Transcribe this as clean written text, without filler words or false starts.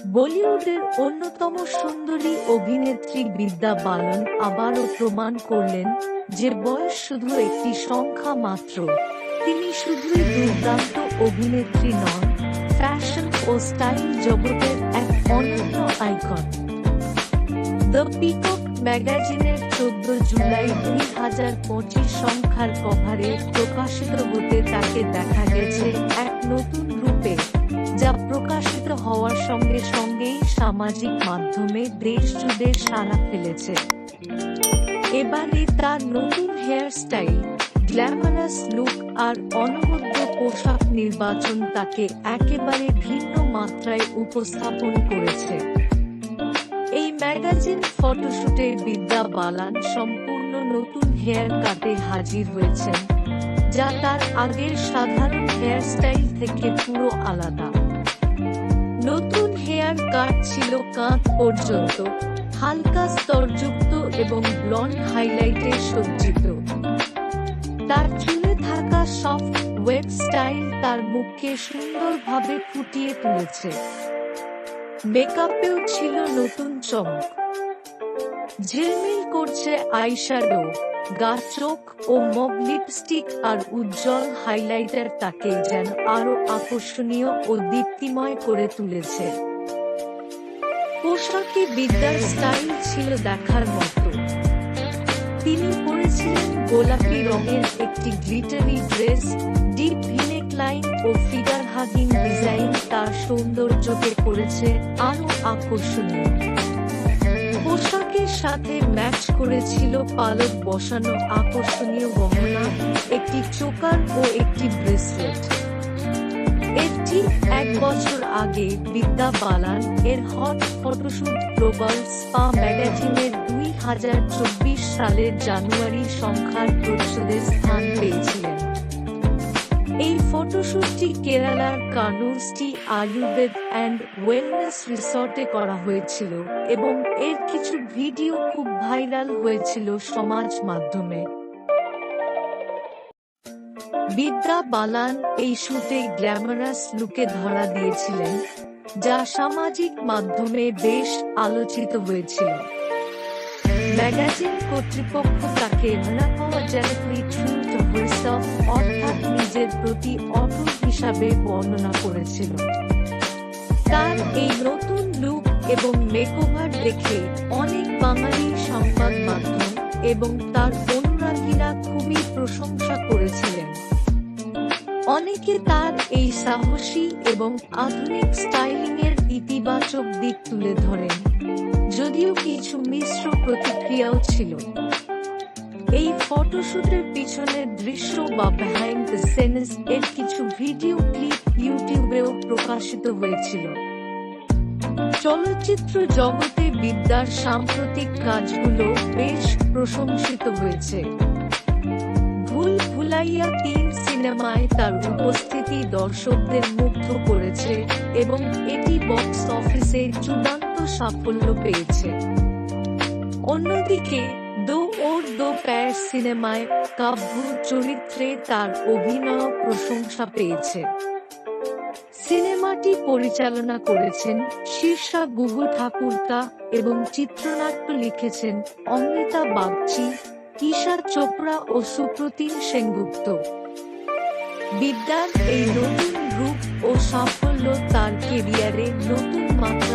বলিউডের অন্যতম সুন্দরী অভিনেত্রী বিদ্যা বালন আবারও প্রমাণ করলেন যে বয়স শুধু একটি সংখ্যা মাত্র। তিনি শুধুই দুর্দান্ত অভিনেত্রী নন, ফ্যাশন ও স্টাইল জগতের এক অনন্য আইকন। দ্য পিকক ম্যাগাজিনের 14 জুলাই 2025 সংখ্যার কভারে প্রকাশিত হতে তাকে দেখা গেছে এক নতুন রূপে, যা প্রকাশিত হওয়ার সঙ্গে সঙ্গেই সামাজিক মাধ্যমে দেশ জুড়ে সাড়া ফেলেছে। এবারে তার নতুন হেয়ারস্টাইল, গ্ল্যামারাস লুক আর অনবদ্য পোশাক নির্বাচন তাকে একেবারে ভিন্ন মাত্রায় উপস্থাপন করেছে। এই ম্যাগাজিন ফটোশুটে বিদ্যা বালান সম্পূর্ণ নতুন হেয়ার কাটে হাজির হয়েছেন, যা তার আগের সাধারণ হেয়ারস্টাইল থেকে পুরো আলাদা। নতুন হেয়ার কাট ছিল কাঁধ পর্যন্ত, হালকা স্তরযুক্ত এবং ব্লন্ড হাইলাইটে সজ্জিত। তার চুলে থাকা সফট ওয়েট স্টাইল তার মুখকে সুন্দরভাবে ফুটিয়ে তুলেছে। মেকআপেও ছিল নতুন চমক। ঝিলমিল করছে আইশ্যাডো, গা, চোখ ও মব লিপস্টিক আর উজ্জ্বল হাইলাইটার তাকে যেন আরো আকর্ষণীয় ও দীপ্তিময় করে তুলেছে। পোশাকে বিদ্যার স্টাইল ছিল দেখার মতো। তিনি পরেছিলেন গোলাপি রঙের একটি glittery dress, deep V neck line ও ফিগার হাগিং ডিজাইন তার সৌন্দর্যকে করেছে আরো আকর্ষণীয়। পোশাকের সাথে ম্যাচ করেছিল পালক বসানো আকর্ষণীয় গহনা, একটি চোকার ও একটি ব্রেসলেট। এর ঠিক 1 বছর আগে বিদ্যা বালান এর হট ফটোশুট গ্লোবাল স্পা ম্যাগাজিনের 2024 সালের জানুয়ারি সংখ্যার প্রচ্ছদে স্থান পেয়েছিলেন। এই ফটোশুটটি কেরালার কানুরস্টি আয়ুর্বেদ অ্যান্ড ওয়েলনেস রিসর্টে করা হয়েছিল এবং এর কিছু ভিডিও খুব ভাইরাল হয়েছিল সমাজ মাধ্যমে। বিদ্যা বালান এই শুটে গ্ল্যামারাস লুকে ধরা দিয়েছিলেন, যা সামাজিক মাধ্যমে বেশ আলোচিত হয়েছিল। ম্যাগাজিন কর্তৃপক্ষ তাকে আনঅ্যাপোলোজেটিকলি ট্রু টু হারসেলফ অর্থাৎ নিজের প্রতি অটল হিসাবে বর্ণনা করেছিল। তার এই নতুন লুক এবং মেকওভার দেখে অনেক বাঙালি সংবাদ মাধ্যম এবং তার অনুরাগীরা খুবই প্রশংসা করেছিলেন। অনেকে তার এই সাহসী এবং আধুনিক স্টাইলিংয়ের ইতিবাচক দিক তুলে ধরেন, যদিও কিছু মিশ্র প্রতিক্রিয়াও ছিল। এই ফটোশুটের পিছনের দৃশ্য বা বিহাইন্ড দ্য সিনস এর কিছু ভিডিও ক্লিপ ইউটিউবেও প্রকাশিত হয়েছিল। চলচ্চিত্র জগতে বিদ্যার সাম্প্রতিক কাজগুলো বেশ প্রশংসিত হয়েছে। ভুল ভুলাইয়া 3 সিনেমায় তার উপস্থিতি দর্শকদের মুগ্ধ করেছে এবং এটি বক্স অফিসে চূড়ান্ত সাফল্য পেয়েছে। অন্যদিকে দো ওর দো প্যার সিনেমায় কাব্য চরিত্রে তার অভিনয় প্রশংসা পেয়েছে। সিনেমাটি পরিচালনা করেছেন শীর্ষা গুহ ঠাকুরতা এবং চিত্রনাট্য লিখেছেন অমৃতা বাগচি, ঈশা চোপড়া ও সুপ্রতিম সেনগুপ্ত। বিদ্যার এই নতুন রূপ ও সাফল্য তার কেরিয়ারে নতুন মাত্রা